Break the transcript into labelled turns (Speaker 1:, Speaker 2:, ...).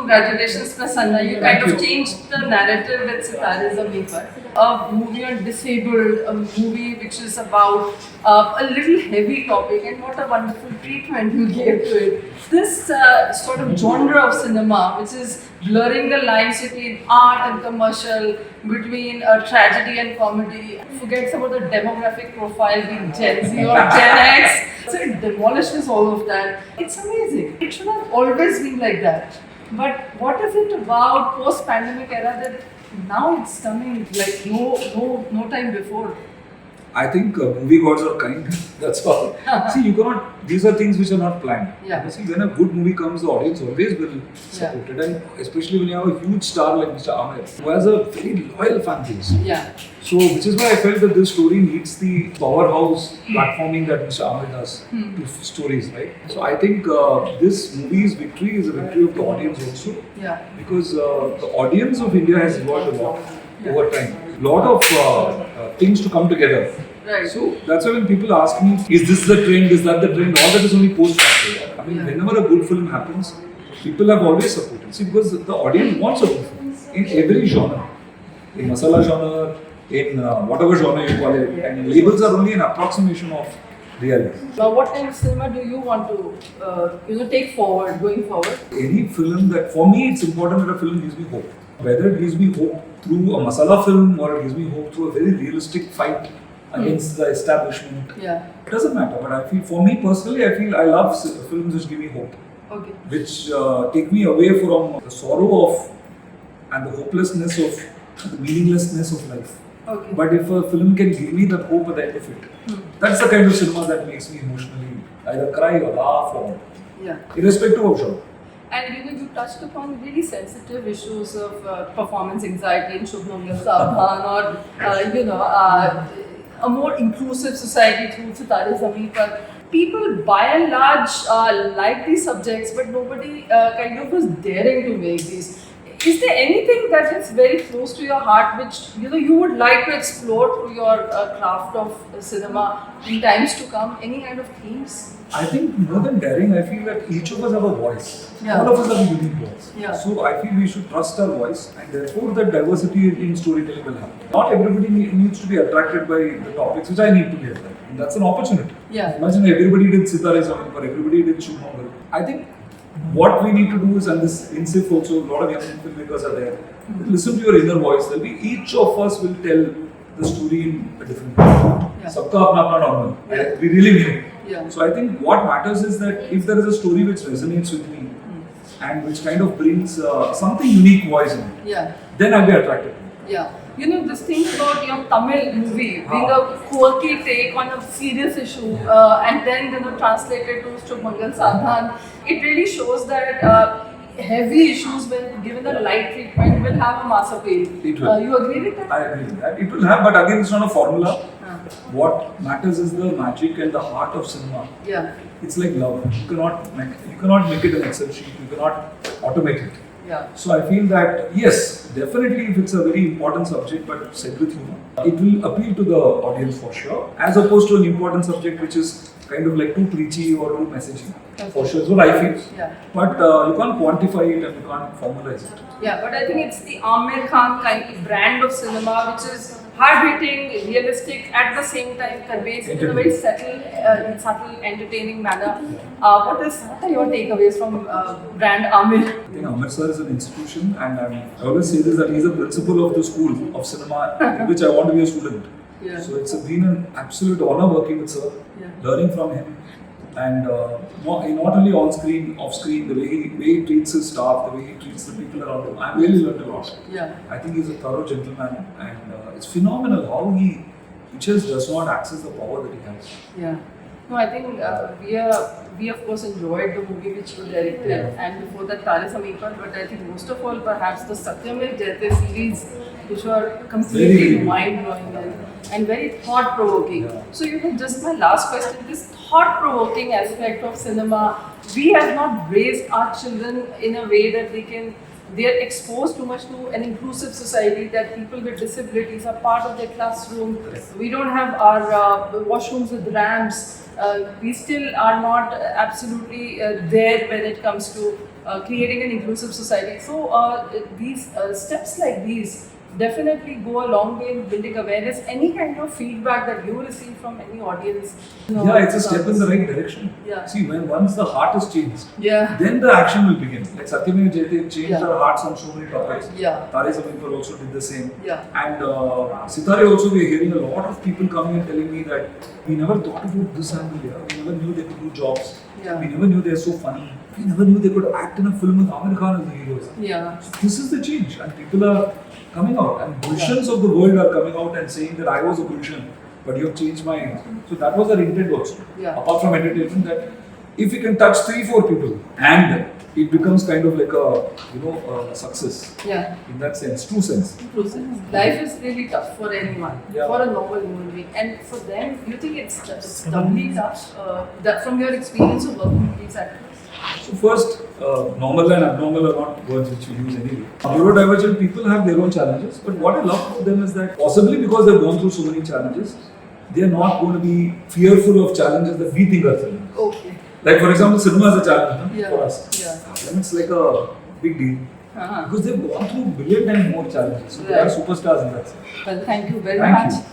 Speaker 1: congratulations, Prasanna. You kind of changed the narrative with Sitaare Zameen Par. A movie on disabled, a movie which is about a little heavy topic, and what a wonderful treatment you gave to it. This sort of genre of cinema, which is blurring the lines between art and commercial, between tragedy and comedy, forgets about the demographic profile being Gen Z or Gen X. So it demolishes all of that. It's amazing. It should have always been like that. But what is it about post-pandemic era that now it's coming like no time before?
Speaker 2: I think movie gods are kind. That's all. See, you cannot. These are things which are not planned.
Speaker 1: Yeah.
Speaker 2: See, when a good movie comes, the audience always will support it, and especially when you have a huge star like Mr. Aamir, who has a very loyal fan base.
Speaker 1: Yeah.
Speaker 2: So, which is why I felt that this story needs the powerhouse platforming that Mr. Aamir does to stories, right? So, I think this movie's victory is a victory of the audience also.
Speaker 1: Yeah.
Speaker 2: Because the audience of India has evolved a lot over time. Lot of things to come together.
Speaker 1: Right.
Speaker 2: So that's why when people ask me, is this the trend, is that the trend, all that is only post-factor. I mean, whenever a good film happens, people have always supported. See, because the audience wants a good film in every genre. In masala genre, in whatever genre you call it. And labels are only an approximation of reality.
Speaker 1: Now, what kind of cinema do you want to take forward, going forward?
Speaker 2: Any film that, for me, it's important that a film gives me hope. Whether it gives me hope through a masala film or it gives me hope through a very realistic fight against the establishment.
Speaker 1: Yeah.
Speaker 2: It doesn't matter, but I feel, for me personally, I love films which give me hope.
Speaker 1: Okay.
Speaker 2: Which take me away from the sorrow of and the hopelessness of the meaninglessness of life.
Speaker 1: Okay.
Speaker 2: But if a film can give me that hope at the end of it, that's the kind of cinema that makes me emotionally either cry or laugh or irrespective of genre.
Speaker 1: And you touched upon really sensitive issues of performance anxiety in Shubh Mangal Saavdhan, or a more inclusive society through Sitaare Zameen Par. People by and large like these subjects, but nobody kind of was daring to make these. Is there anything that is very close to your heart which you would like to explore through your craft of cinema in times to come? Any kind of themes?
Speaker 2: I think more than daring, I feel that each of us have a voice.
Speaker 1: Yeah.
Speaker 2: All of us have a unique voice.
Speaker 1: Yeah.
Speaker 2: So I feel we should trust our voice, and therefore that diversity in storytelling will happen. Not everybody needs to be attracted by the topics which I need to be attracted. And that's an opportunity.
Speaker 1: Yeah.
Speaker 2: Imagine everybody did Sitaare Zameen Par, everybody did Shubh Mangal. I think what we need to do is, and this in CIFF also, a lot of young filmmakers are there. Listen to your inner voice. Each of us will tell the story in a different way.
Speaker 1: Yeah.
Speaker 2: Sabka apna apna normal.
Speaker 1: Yeah.
Speaker 2: We really mean it.
Speaker 1: Yeah.
Speaker 2: So I think what matters is that if there is a story which resonates with me and which kind of brings something unique voice in it, then I'll be attracted.
Speaker 1: Yeah. This thing about your Tamil movie being a quirky take on a serious issue and then translated to Shubh Mangal Saavdhan, it really shows that heavy issues, when given the light treatment, will have a mass appeal.
Speaker 2: It will.
Speaker 1: You agree with that?
Speaker 2: I agree with that. It will have, but again, it's not a formula. What matters is the magic and the heart of cinema.
Speaker 1: Yeah.
Speaker 2: It's like love. You cannot make it an Excel sheet. You cannot automate it.
Speaker 1: Yeah.
Speaker 2: So I feel that yes, definitely if it's a very important subject, but said with humor, it will appeal to the audience for sure, as opposed to an important subject which is kind of like too preachy or too messagey.
Speaker 1: Okay.
Speaker 2: For sure, is what I feel.
Speaker 1: Yeah.
Speaker 2: But you can't quantify it and you can't formalize it.
Speaker 1: Yeah, but I think it's the Aamir Khan kind of brand of cinema, which is hard-hitting, realistic, at the same time conveys it in a very subtle, entertaining manner. What are your takeaways from brand Aamir?
Speaker 2: I think Aamir sir is an institution, and I always say this, that he's a principal of the school of cinema in which I want to be a student.
Speaker 1: Yeah.
Speaker 2: So it's been an absolute honor working with sir, learning from him. And not only on screen, off screen, the way he treats his staff, the way he treats the people around him, I really learned a lot.
Speaker 1: Yeah.
Speaker 2: I think he's a thorough gentleman, and it's phenomenal how he just does not access the power that he has.
Speaker 1: Yeah. No, I think we of course enjoyed the movie which you directed, and before that Sitaare Zameen Par, but I think most of all perhaps the Satyamir Jayate series, which were completely mind-blowing and very thought-provoking.
Speaker 2: Yeah.
Speaker 1: So just my last question, this thought-provoking aspect of cinema, we have not raised our children in a way that they are exposed too much to an inclusive society, that people with disabilities are part of their classroom. We don't have our washrooms with ramps. We still are not absolutely there when it comes to creating an inclusive society. So these steps like these definitely go a long way in building awareness. Any kind of feedback that you receive from any audience?
Speaker 2: Yeah, it's a step in the right direction.
Speaker 1: Yeah.
Speaker 2: See, when once the heart is changed,
Speaker 1: Yeah.
Speaker 2: then the action will begin. Like Satyameva Jayate changed
Speaker 1: Yeah.
Speaker 2: our hearts on so many topics.
Speaker 1: Yeah.
Speaker 2: Sitaare Zameen Par also did the same.
Speaker 1: Yeah.
Speaker 2: And Sitare also, we are hearing a lot of people coming and telling me that we never thought about this angle. Yeah. We never knew they could do jobs.
Speaker 1: Yeah.
Speaker 2: We never knew they are so funny. We never knew they could act in a film with Aamir Khan as the heroes.
Speaker 1: Yeah.
Speaker 2: This is the change, and people are coming out, and Gulshans of the world are coming out and saying that I was a Gulshan, but you have changed my mind. So that was our intent also.
Speaker 1: Yeah.
Speaker 2: Apart from entertainment, that if we can touch 3-4 people, and it becomes kind of like a success.
Speaker 1: Yeah.
Speaker 2: In that sense, true sense.
Speaker 1: Inclusive. Life is really tough for anyone,
Speaker 2: Yeah.
Speaker 1: for a normal human being, and for them, you think it's doubly tough. That from your experience of working with these actors.
Speaker 2: So first, normal and abnormal are not words which we use anyway. Neurodivergent people have their own challenges, but what I love about them is that possibly because they've gone through so many challenges, they are not going to be fearful of challenges that we think are challenges.
Speaker 1: Okay.
Speaker 2: Like for example, cinema is a challenge, no?
Speaker 1: Yeah.
Speaker 2: For us.
Speaker 1: Yeah.
Speaker 2: And it's like a big deal
Speaker 1: Uh-huh.
Speaker 2: because they've gone through billion times more challenges. So they are
Speaker 1: Right.
Speaker 2: superstars in that sense.
Speaker 1: Well, thank you very
Speaker 2: Thank
Speaker 1: much.
Speaker 2: you.